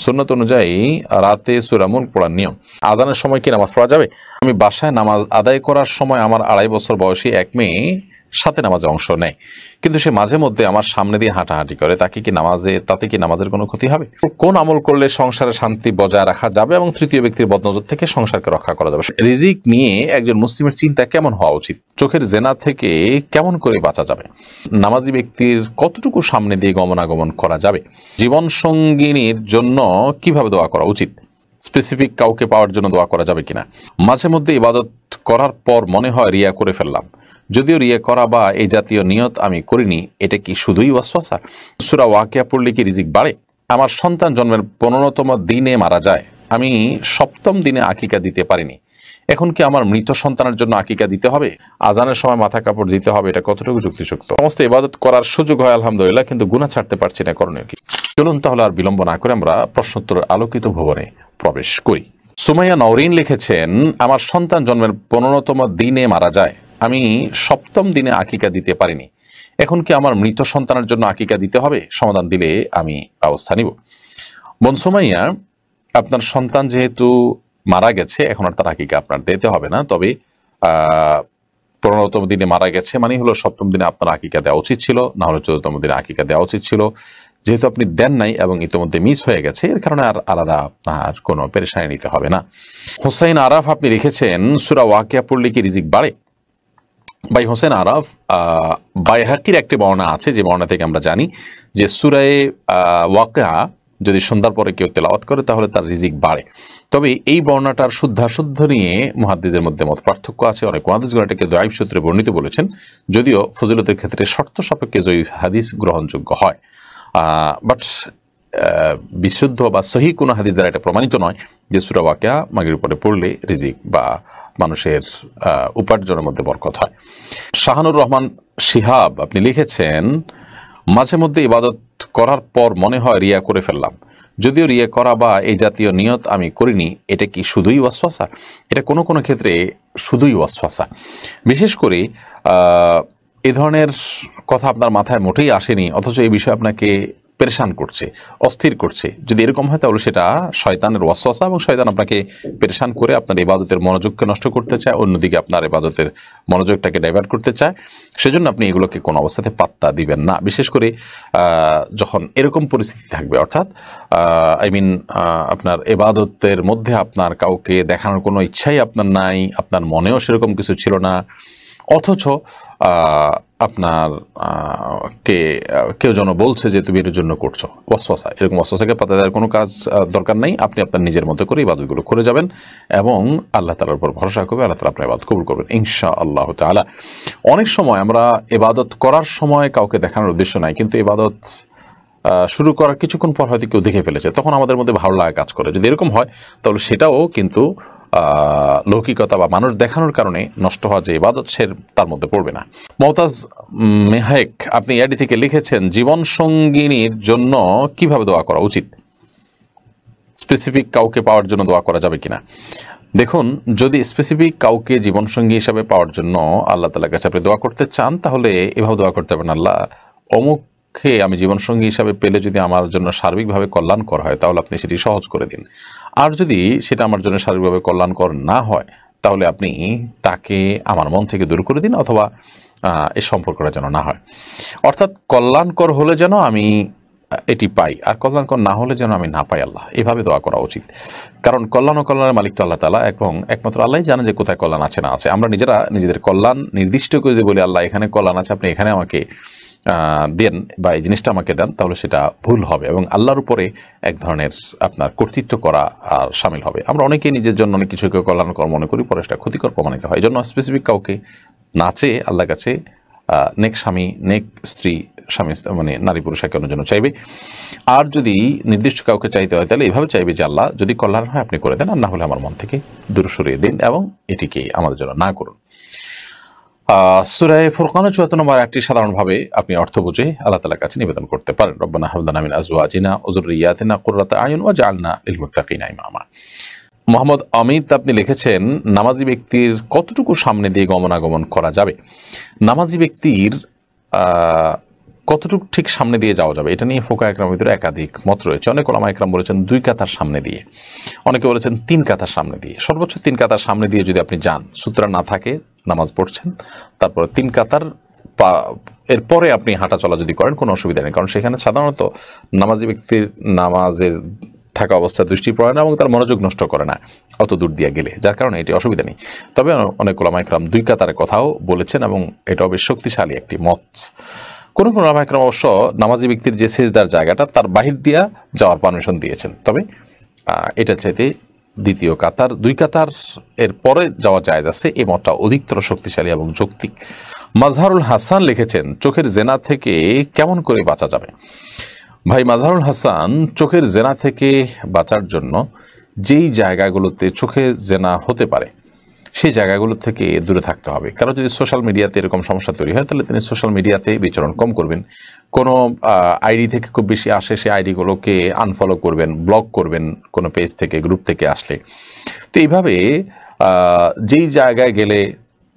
সুন্নত অনুযায়ী রাতে সূরা মুলক পড়ার নিয়ম। আযানের সময় কি নামাজ পড়া যাবে? আমি বাসায় নামাজ আদায় করার সময় আমার 2.5 বছর বয়সী এক মেয়ে সাথে নামাজে অংশ নেয়, কিন্তু সে মাঝে মধ্যে আমার সামনে দিয়ে হাঁটাহাঁটি করে। তাতে কি নামাজের কোনো ক্ষতি হবে? কোন আমল করলে সংসারে শান্তি বজায় রাখা যাবে এবং তৃতীয় ব্যক্তির বদনজর থেকে সংসারকে রক্ষা করা যাবে? রিজিক নিয়ে একজন মুসলিমের চিন্তা কেমন হওয়া উচিত? চোখের জেনা থেকে কেমন করে বাঁচা যাবে? নামাজি ব্যক্তির কতটুকু সামনে দিয়ে গমনাগমন করা যাবে? জীবন সঙ্গিনীর জন্য কিভাবে দোয়া করা উচিত? স্পেসিফিক কাউকে পাওয়ার জন্য দোয়া করা যাবে কিনা? মাঝে মধ্যে ইবাদত করার পর মনে হয় রিয়া করে ফেললাম, যদিও রিয়া করা বা এই জাতীয় নিয়ত আমি করিনি, এটা কি শুধুই ওয়াসওয়াসা? সূরা ওয়াকিয়া পড়লে কি রিজিক বাড়ে? আমার সন্তান জন্মের 15তম দিনে মারা যায়, আমি 7ম দিনে আকিকা দিতে পারিনি, এখন কি আমার মৃত সন্তানের জন্য আকিকা দিতে হবে? আজানের সময় মাথা কাপড় দিতে হবে, এটা কতটুকু যুক্তিযুক্ত? সমস্ত ইবাদত করার সুযোগ হয় আলহামদুলিল্লাহ, কিন্তু গুনাহ ছাড়তে পারছি না, করণীয় কি? চলুন তাহলে আর বিলম্ব না করে আমরা প্রশ্নোত্তরের আলোকিত ভুবনে প্রবেশ করি। সুমাইয়া নওরিন লিখেছেন, আমার সন্তান জন্মের 15তম দিনে মারা যায়, আমি 7ম দিনে আকিকা দিতে পারিনি, এখন কি আমার মৃত সন্তানের জন্য আকিকা দিতে হবে? সমাধান দিলে আমি ব্যবস্থা নিব। বোন সুমাইয়া, আপনার সন্তান যেহেতু মারা গেছে, এখন আর তার আকিকা আপনার দিতে হবে না, তবে 15তম দিনে মারা গেছে মানে হলো 7ম দিনে আপনার আকিকা দেওয়া উচিত ছিল, না হলে 14তম দিনে আকিকা দেওয়া উচিত ছিল। যেহেতু আপনি দেন নাই এবং ইতিমধ্যে মিস হয়ে গেছে, এর কারণে আর আলাদা আপনার কোনো পেরেশানি নিতে হবে না। হোসাইন আরাফ আপনি লিখেছেন, সূরা ওয়াকিয়া পড়লে কি রিজিক বাড়ে? ভাই হোসেন আরাফ, বাইহাকির একটি বর্ণনা আছে, যে বর্ণনা থেকে আমরা জানি যে সূরায়ে ওয়াকিয়া যদি সন্ধ্যার পরে কেউ তেলাওয়াত করে তাহলে তার রিজিক বাড়ে। তবে এই বর্ণনাটার শুদ্ধাশুদ্ধ নিয়ে মুহাদ্দিসের মধ্যে মত পার্থক্য আছে। অনেক মুহাদ্দিসগণ এটাকে দঈফ সূত্রে বর্ণিত বলেছেন, যদিও ফজিলতের ক্ষেত্রে শর্ত সাপেক্ষে জয়ীফ হাদিস গ্রহণযোগ্য হয়, বাট বিশুদ্ধ বা সহি কোনো হাদিস দ্বারা এটা প্রমাণিত নয় যে সূরা ওয়াকিয়া মাগরিবের পরে পড়লে রিজিক বা মানুষের উপার্জনের মধ্যে বরকত হয়। শাহানুর রহমান শিহাব আপনি লিখেছেন, মাঝে মধ্যে ইবাদত করার পর মনে হয় রিয়া করে ফেললাম, যদিও রিয়া করা বা এই জাতীয় নিয়ত আমি করিনি, এটা কি শুধুই ওয়াসওয়াসা? এটা কোনো কোনো ক্ষেত্রে শুধুই ওয়াসওয়াসা। বিশেষ করে এ ধরনের কথা আপনার মাথায় মোটেই আসেনি, অথচ এই বিষয়ে আপনাকে পেরেশান করছে, অস্থির করছে। যদি এরকম হয় তাহলে সেটা শয়তানের ওয়াসওয়াসা, এবং শয়তান আপনাকে পেরেশান করে আপনার ইবাদতের মনোযোগকে নষ্ট করতে চায়, অন্যদিকে আপনার ইবাদতের মনোযোগটাকে ডাইভার্ট করতে চায়। সেজন্য আপনি এগুলোকে কোনো অবস্থাতে পাত্তা দিবেন না, বিশেষ করে যখন এরকম পরিস্থিতি থাকবে, অর্থাৎ আপনার ইবাদতের মধ্যে আপনার কাউকে দেখানোর কোনো ইচ্ছাই আপনার নাই, আপনার মনেও সেরকম কিছু ছিল না, অথচ আপনার কেউ যেন বলছে যে তুমি এর জন্য করছো, ওয়াসওয়াসা। এরকম ওয়াসওয়াসাকে পাত্তা দেওয়ার কোনো কাজ দরকার নেই। আপনি আপনার নিজের মতো করে ইবাদতগুলো করে যাবেন এবং আল্লাহ তাআলার উপর ভরসা করবে, আল্লাহ তাআলা আপনার ইবাদত কবুল করবেন ইনশাআল্লাহ তাআলা। অনেক সময় আমরা ইবাদত করার সময় কাউকে দেখানোর উদ্দেশ্য নাই, কিন্তু ইবাদত শুরু করার কিছুক্ষণ পর হয়তো কেউ দেখে ফেলেছে, তখন আমাদের মধ্যে ভালো লাগা কাজ করে। যদি এরকম হয় তাহলে সেটাও কিন্তু লৌকিকতা বা মানুষ দেখানোর কারণে নষ্ট হওয়া যে ইবাদত, সে তার মধ্যে পড়বে না। মওতাজ মেহেক আপনি এডি থেকে লিখেছেন, জীবন সঙ্গিনীর জন্য কিভাবে দোয়া করা উচিত? স্পেসিফিক কাউকে পাওয়ার জন্য দোয়া করা যাবে কিনা? দেখুন, যদি স্পেসিফিক কাউকে জীবনসঙ্গী হিসাবে পাওয়ার জন্য আল্লাহ তাআলার কাছে আপনি দোয়া করতে চান, তাহলে এভাবে দোয়া করতে পারেন, আল্লাহ অমুককে আমি জীবনসঙ্গী হিসাবে পেলে যদি আমার জন্য সার্বিকভাবে কল্যাণকর হয় তাহলে আপনি সেটি সহজ করে দিন। আর যদি সেটা আমার জন্য সার্বিকভাবে কল্যাণকর না হয় তাহলে আপনি তাকে আমার মন থেকে দূর করে দিন, অথবা এই সম্পর্কটা যেন না হয়। অর্থাৎ কল্যাণকর হলে যেন আমি এটি পাই, আর কল্যাণকর না হলে যেন আমি না পাই। আল্লাহ, এভাবে দোয়া করা উচিত। কারণ কল্যাণ ও কল্যাণের মালিক তো আল্লাহ তাআলা, এবং একমাত্র আল্লাহই জানেন যে কোথায় কল্যাণ আছে না আছে। আমরা নিজেরা নিজেদের কল্যাণ নির্দিষ্ট করে যে বলি আল্লাহ এখানে কল্যাণ আছে, আপনি এখানে আমাকে দেন বা এই জিনিসটা আমাকে দেন, তাহলে সেটা ভুল হবে এবং আল্লাহর উপরে এক ধরনের আপনার কর্তৃত্ব করা আর শামিল হবে। আমরা অনেকেই নিজের জন্য অনেক কিছুকে কল্যাণকর মনে করি, পরে সেটা ক্ষতিকর প্রমাণিত হয়। এই জন্য স্পেসিফিক কাউকে না চেয়ে আল্লাহর কাছে নেক স্বামী, নেক স্ত্রী, স্বামী মানে নারী পুরুষ একে অন্যের জন্য চাইবে। আর যদি নির্দিষ্ট কাউকে চাইতে হয় তাহলে এইভাবে চাইবে যে আল্লাহ যদি কল্যাণ হয় আপনি করে দেন, আর না হলে আমার মন থেকে দূরে সরিয়ে দিন এবং এটিকে আমাদের জন্য না করুন। সূরা ফুরকানের ৭৪ নম্বর একটি সাধারণভাবে আপনি অর্থ বুঝে আল্লাহ তাআলার কাছে নিবেদন করতে পারেন, রব্বানা হাব লানা মিন আজওয়াজিনা ওয়া যুররিয়াতিনা কুররাতা আয়ুন ওয়াজআলনা লিল মুত্তাকিনা ইমামা। মোহাম্মদ অমিত আপনি লিখেছেন, নামাজি ব্যক্তির কতটুকু সামনে দিয়ে গমনাগমন করা যাবে? নামাজি ব্যক্তির কতটুকু ঠিক সামনে দিয়ে যাওয়া যাবে, এটা নিয়ে ফোকা একরামের ভিতরে একাধিক মত রয়েছে। অনেক ওলামা একরাম বলেছেন 2 কাতার সামনে দিয়ে, অনেকে বলেছেন 3 কাতার সামনে দিয়ে। সর্বোচ্চ 3 কাতার সামনে দিয়ে যদি আপনি যান, সুতরা না থাকে, নামাজ পড়ছেন, তারপরে 3 কাতার এরপরে আপনি হাঁটা চলা যদি করেন কোনো অসুবিধা নেই, কারণ সেখানে সাধারণত নামাজি ব্যক্তির নামাজের থাকা অবস্থায় দৃষ্টি পড়ে না এবং তার মনোযোগ নষ্ট করে না অত দূর দিয়ে গেলে, যার কারণে এটি অসুবিধা নেই। তবে অনেক ওলামা একরাম 2 কাতারের কথাও বলেছেন এবং এটাও বেশ শক্তিশালী একটি মত। কোনো কোনো ওলামা একরাম অবশ্য নামাজি ব্যক্তির যে সেজদার জায়গাটা তার বাহির দিয়া যাওয়ার পারমিশন দিয়েছেন, তবে এটা চাইতে 2 কাতার 2 কাতার এর পরে যাওয়া জায়েজ আছে, এই মতটা অধিকতর শক্তিশালী এবং যৌক্তিক। মাজহারুল হাসান লিখেছেন, চোখের জেনা থেকে কেমন করে বাঁচা যাবে? ভাই মাজহারুল হাসান, চোখের জেনা থেকে বাঁচার জন্য যেই জায়গাগুলোতে চোখে জেনা হতে পারে সেই জায়গাগুলো থেকে দূরে থাকতে হবে। কারণ যদি সোশ্যাল মিডিয়াতে এরকম সমস্যা তৈরি হয় তাহলে তিনি সোশ্যাল মিডিয়াতে বিচরণ কম করবেন, কোনো আইডি থেকে খুব বেশি আসে সেই আইডিগুলোকে আনফলো করবেন, ব্লক করবেন কোনো পেজ থেকে, গ্রুপ থেকে আসলে। তো এইভাবে যেই জায়গায় গেলে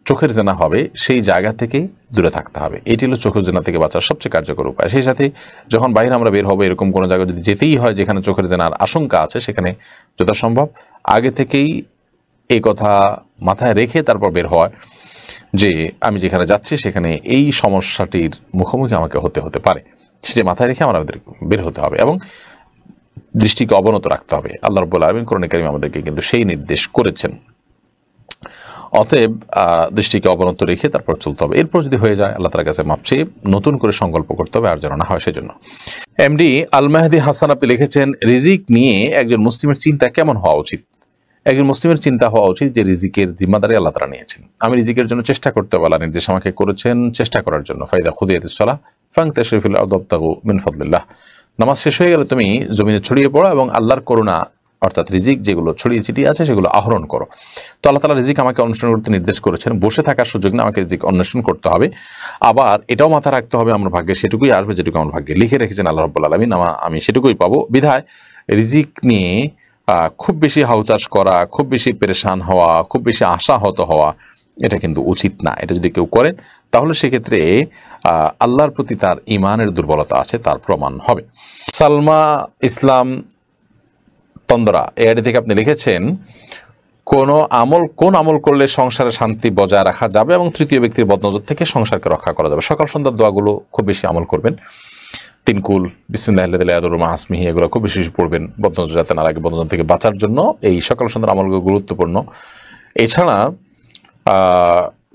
চোখের জেনা হবে সেই জায়গা থেকে দূরে থাকতে হবে। এটি হলো চোখের জেনা থেকে বাঁচার সবচেয়ে কার্যকর উপায়। সেই সাথে যখন বাইরে আমরা বের হবো, এরকম কোনো জায়গায় যদি যেতেই হয় যেখানে চোখের জেনার আশঙ্কা আছে, সেখানে যথাসম্ভব আগে থেকেই এই কথা মাথায় রেখে তারপর বের হওয়া, যে আমি যেখানে যাচ্ছি সেখানে এই সমস্যাটির মুখোমুখি আমাকে হতে পারে, সেটা মাথায় রেখে আমাদের বের হতে হবে এবং দৃষ্টিকে অবনত রাখতে হবে। আল্লাহ রাব্বুল আলামিন কোরআনে কারীমে আমাদেরকে কিন্তু সেই নির্দেশ করেছেন। অতএব দৃষ্টিকে অবনত রেখে তারপর চলতে হবে। এরপর যদি হয়ে যায় আল্লাহ তাআলার কাছে মাপ চেয়ে নতুন করে সংকল্প করতে হবে, আর যেন না হয় সেজন্য। এমডি আল মেহেদি হাসান আপনি লিখেছেন, রিজিক নিয়ে একজন মুসলিমের চিন্তা কেমন হওয়া উচিত? একজন মুসলিমের চিন্তা হওয়া উচিত যে রিজিকের জিম্মাদারি আল্লাহ তাআলা নিয়েছেন, আমি রিজিকের জন্য চেষ্টা করতে হবে, আল্লাহ নির্দেশ আমাকে করেছেন চেষ্টা করার জন্য। ফাইদা খুদিয়াতিস সালাহ ফান্তাশিরু ফিল আরদি ওয়াবতাগু মিন ফাদলিল্লাহ। নামাজ শেষ হয়ে গেলে তুমি জমিনে ছড়িয়ে পড়ো এবং আল্লাহর করুণা অর্থাৎ রিজিক যেগুলো ছড়িয়ে ছিটিয়ে আছে সেগুলো আহরণ করো। তো আল্লাহ তাআলা রিজিক আমাকে অন্বেষণ করতে নির্দেশ করেছেন, বসে থাকার সুযোগ না, আমাকে রিজিক অন্বেষণ করতে হবে। আবার এটাও মাথায় রাখতে হবে আমার ভাগ্যে সেটুকুই আসবে যেটুকু আমার ভাগ্যে লিখে রেখেছেন আল্লাহ রাব্বুল আলামিন, আমি সেটুকুই পাবো। বিধায় রিজিক নিয়ে খুব বেশি হাউতাশ করা, খুব বেশি পেরেশান হওয়া, খুব বেশি আশাহত হওয়া, এটা কিন্তু উচিত না। এটা যদি কেউ করেন তাহলে সেক্ষেত্রে আল্লাহর প্রতি তার ইমানের দুর্বলতা আছে তার প্রমাণ হবে। সালমা ইসলাম তন্দরা এআইডি থেকে আপনি লিখেছেন, কোন আমল করলে সংসারে শান্তি বজায় রাখা যাবে এবং তৃতীয় ব্যক্তির বদনজর থেকে সংসারকে রক্ষা করা যাবে? সকাল সন্ধ্যার দোয়াগুলো খুব বেশি আমল করবেন, 3 কুল, বিসমিল্লাহিল্লাযী লা ইয়াদুররু মা ইসমিহি, এগুলো খুব বেশি পড়বেন বদনজর যাতে না লাগে, বদনজর থেকে বাঁচার জন্য এই সকাল সন্ধ্যার আমলগুলো গুরুত্বপূর্ণ। এছাড়া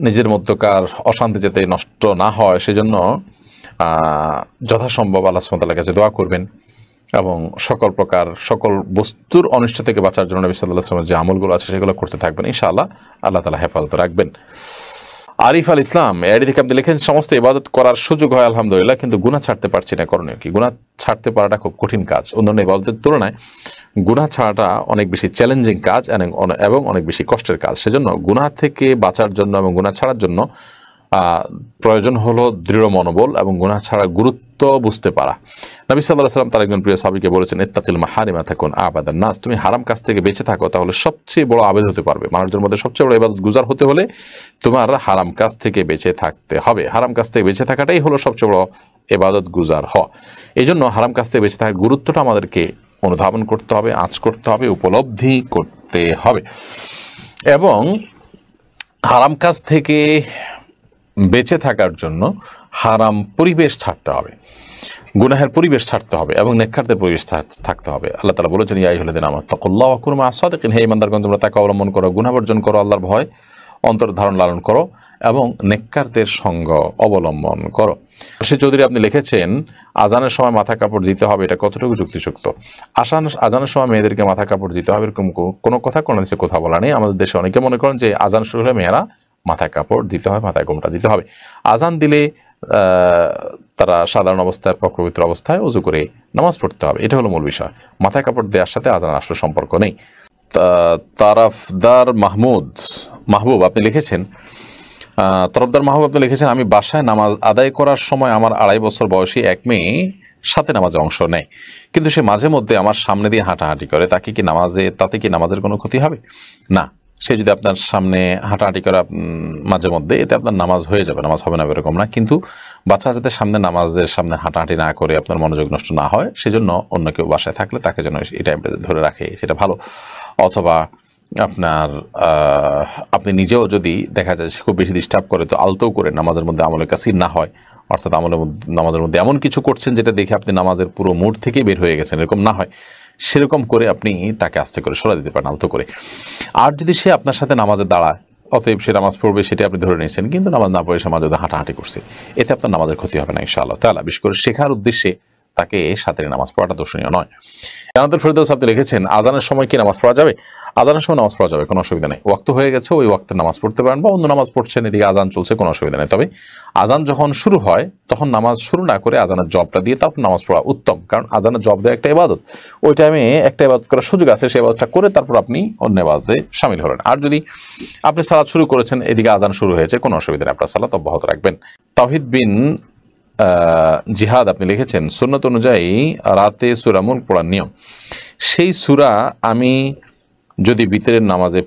নিজের মধ্যকার অশান্তি যাতে নষ্ট না হয় সেজন্য যথাসম্ভব আল্লাহ সুবহানাহু ওয়া তাআলার কাছে দোয়া করবেন এবং সকল বস্তুর অনিষ্ট থেকে বাঁচার জন্য নবী সাল্লাল্লাহু আলাইহি ওয়াসাল্লামের যে আমলগুলো আছে সেগুলো করতে থাকবেন, ইনশাআল্লাহ আল্লাহ তাআলা হেফাজত রাখবেন। আরিফ আল ইসলাম এআইডি থেকে আপনি লিখেন, সমস্ত ইবাদত করার সুযোগ হয় আলহামদুলিল্লাহ, কিন্তু গুনাহ ছাড়তে পারছি না, করণীয় কি? গুনাহ ছাড়তে পারাটা খুব কঠিন কাজ, অন্যান্য ইবাদতের তুলনায় গুনাহ ছাড়াটা অনেক বেশি চ্যালেঞ্জিং কাজ এবং অনেক বেশি কষ্টের কাজ। সেজন্য গুনাহ থেকে বাঁচার জন্য এবং গুনাহ ছাড়ার জন্য প্রয়োজন হলো দৃঢ় মনোবল এবং গুনাহ ছাড়ার গুরুত্ব বুঝতে পারা। নবী সাল্লাল্লাহু আলাইহি ওয়াসাল্লাম তার একজন প্রিয় সাহাবীকে বলেছেন, ইত্তাকিল মাহারিমা তাকুন আবাদান নাস, তুমি হারাম কাজ থেকে বেঁচে থাকো তাহলে সবচেয়ে বড় আবেদ হতে পারবে। মানুষের মধ্যে সবচেয়ে বড় ইবাদত গুজার হতে হলে তোমার হারাম কাজ থেকে বেঁচে থাকতে হবে। হারাম কাজ থেকে বেঁচে থাকাটাই হলো সবচেয়ে বড় ইবাদত গুজার হওয়া। এই জন্য হারাম কাজ থেকে বেঁচে থাকার গুরুত্বটা আমাদেরকে অনুধাবন করতে হবে, আঁচ করতে হবে, উপলব্ধি করতে হবে এবং হারাম কাজ থেকে বেঁচে থাকার জন্য হারাম পরিবেশ ছাড়তে হবে, গুনাহের পরিবেশ ছাড়তে হবে এবং নেককারদের পরিবেশ থাকতে হবে। আল্লাহ তাআলা বলেছেন, ইয়া আইয়ুহাল্লাযীনা আমানু তাকুল্লাহ ওয়া কুনু মা'আস সাদিকিন, হে ঈমানদারগণ তোমরা তাকওয়া অবলম্বন করো, গুনাহ বর্জন করো, আল্লাহর ভয় অন্তর ধারণ লালন করো এবং নেককারদের সঙ্গ অবলম্বন করো। সে চৌধুরী আপনি লিখেছেন, আজানের সময় মাথা কাপড় দিতে হবে, এটা কতটুকু যুক্তিযুক্ত? আজানের সময় মেয়েদেরকে মাথা কাপড় দিতে হবে এরকম কোনো কথা কোনো দেশে কথা বলা নেই। আমাদের দেশে অনেকে মনে করেন যে আজান শুরু হলে মেয়েরা মাথায় কাপড় দিতে হয়, মাথায় গোমটা দিতে হবে। আজান দিলে তারা সাধারণ অবস্থায় পবিত্র অবস্থায় ওযু করে নামাজ পড়তে হবে, এটা হলো মূল বিষয়। মাথায় কাপড় দেওয়ার সাথে আজানের আসলে সম্পর্ক নেই। তারাফদার মাহবুব আপনি লিখেছেন, আমি বাসায় নামাজ আদায় করার সময় আমার 2.5 বছর বয়সী এক মেয়ে সাথে নামাজে অংশ নেয়, কিন্তু সে মাঝে মধ্যে আমার সামনে দিয়ে হাঁটাহাঁটি করে, তাতে কি নামাজের কোনো ক্ষতি হবে? না, সে যদি আপনার সামনে হাঁটাহাঁটি করে মাঝে মধ্যে, এতে আপনার নামাজ হয়ে যাবে, নামাজ হবে না এরকম না। কিন্তু বাচ্চা যাতে সামনে নামাজের সামনে হাঁটাহাঁটি না করে আপনার মনোযোগ নষ্ট না হয়, সেজন্য অন্য কেউ বাসায় থাকলে তাকে যেন এই টাইমটা ধরে রাখে, সেটা ভালো। অথবা আপনার আপনি নিজেও যদি দেখা যায় সে খুব বেশি ডিস্টার্ব করে, তো আলতো করে নামাজের মধ্যে আমলে কাসির না হয়, অর্থাৎ নামাজের মধ্যে এমন কিছু করছেন যেটা দেখে আপনি নামাজের পুরো মুড থেকে বের হয়ে গেছেন, এরকম না হয়, সেরকম করে আপনি তাকে আস্তে করে সরা দিতে পারেন, আলতো করে। আর যদি সে আপনার সাথে নামাজে দাঁড়ায়, অতএব সে নামাজ পড়বে সেটা আপনি ধরে নিয়েছেন, কিন্তু নামাজ না পড়ে সে মাঝে হাঁটাহাঁটি করছে, এতে আপনার নামাজের ক্ষতি হবে না ইনশাআল্লাহ তাআলা। বিশেষ করে শেখার উদ্দেশ্যে তাকে সাথে নামাজ পড়াটা দর্শনীয় নয়। জানাতুল ফেরদৌস আপনি লিখেছেন, আজানের সময় কি নামাজ পড়া যাবে? আজানের সময় নামাজ পড়া যাবে, কোনো অসুবিধা নেই। ওয়াক্ত হয়ে গেছে, ওই ওয়াক্তে নামাজ পড়তে পারেন, বা অন্য নামাজ পড়ছেন, এদিকে আজান চলছে, কোনো অসুবিধা নেই। তবে আজান যখন শুরু হয় তখন নামাজ শুরু না করে আজানের জবটা দিয়ে তারপর নামাজ পড়া উত্তম, কারণ আজানের জব দেওয়া একটা ইবাদত, ওই টাইমে একটা ইবাদত করার সুযোগ আছে, সেই ইবাদতটা করে তারপর আপনি অন্য ইবাদতে শামিল হলেন। আর যদি আপনি সালাত শুরু করেছেন, এদিকে আজান শুরু হয়েছে, কোনো অসুবিধা নেই, আপনার সালাত অব্যাহত রাখবেন। তাওহিদ বিন জিহাদ আপনি লিখেছেন, সুন্নত অনুযায়ী রাতে সূরা মুলক পড়ার নিয়ম, সেই সূরা আমি যদি বিতরের নামাজে